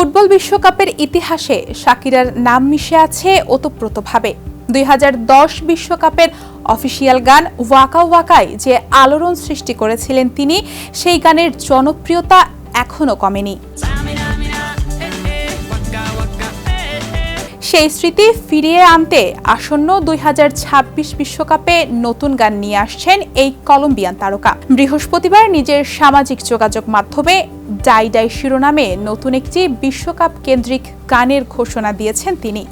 Football বিশ্বকাপের ইতিহাসে শাকিরার নাম মিশে আছে ওতপ্রোতভাবে। 2010 বিশ্বকাপের অফিসিয়াল গান ওয়াকা ওয়াকায় যে আলোড়ন সৃষ্টি করেছিলেন তিনি, সেই গানের জনপ্রিয়তা এখনো কমেনি। সেই স্মৃতি ফিরিয়ে আনতে আসন্ন 2026 বিশ্বকাপে নতুন গান নিয়ে আসছেন এই কলম্বিয়ান তারকা। বৃহস্পতিবার নিজের সামাজিক যোগাযোগ মাধ্যমে ডাই ডাই শিরোনামে নতুন একটি বিশ্বকাপ কেন্দ্রিক গানের ঘোষণা দিয়েছেন তিনি।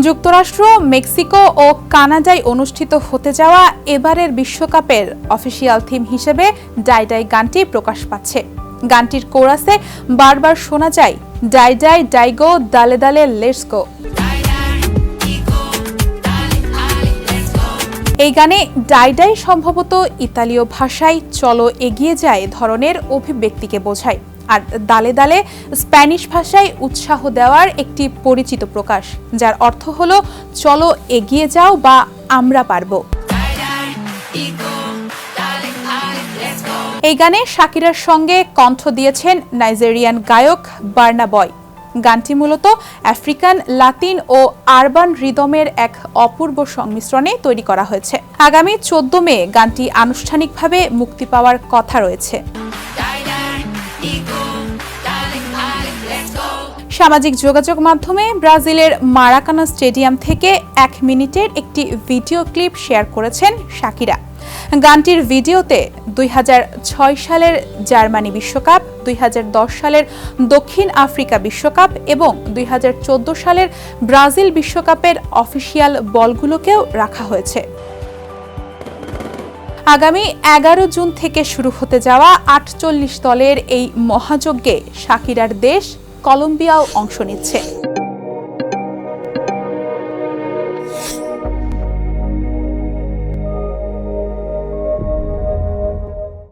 যুক্তরাষ্ট্র, মেক্সিকো ও কানাডায় অনুষ্ঠিত হতে যাওয়া এবারের বিশ্বকাপের অফিসিয়াল থিম হিসেবে ডাই ডাই গানটি প্রকাশ পাচ্ছে। গানটির কোরাসে বারবার শোনা যায় ডাই ডাই ডাইগো দালে দালে লেটস গো। এই গানে ডাই ডাই সম্ভবত ইতালীয় ভাষায় চলো এগিয়ে যায় ধরনের অভিব্যক্তিকে বোঝায়, আর দালে দালে স্প্যানিশ ভাষায় উৎসাহ দেওয়ার একটি পরিচিত প্রকাশ, যার অর্থ হলো চলো এগিয়ে যাও বা আমরা পারবো। এই গানে শাকিরার সঙ্গে কণ্ঠ দিয়েছেন নাইজেরিয়ান গায়ক বার্না বয়। গানটি মূলত আফ্রিকান, লাতিন ও আরবান রিদমের এক অপূর্ব সংমিশ্রণে তৈরি করা হয়েছে। আগামী 14 মে গানটি আনুষ্ঠানিকভাবে মুক্তি পাওয়ার কথা রয়েছে। সামাজিক যোগাযোগ মাধ্যমে ব্রাজিলের মারাকানা স্টেডিয়াম থেকে 1 মিনিটের একটি ভিডিও ক্লিপ শেয়ার করেছেন শাকিরা। গানটির ভিডিওতে 2006 সালের জার্মানি বিশ্বকাপ, 2010 সালের দক্ষিণ আফ্রিকা বিশ্বকাপ এবং 2014 সালের ব্রাজিল বিশ্বকাপের অফিসিয়াল বলগুলোকেও রাখা হয়েছে। আগামী 11 জুন থেকে শুরু হতে যাওয়া 48 দলের এই মহাযজ্ঞে শাকিরার দেশ কলম্বিয়াও অংশ নিচ্ছে।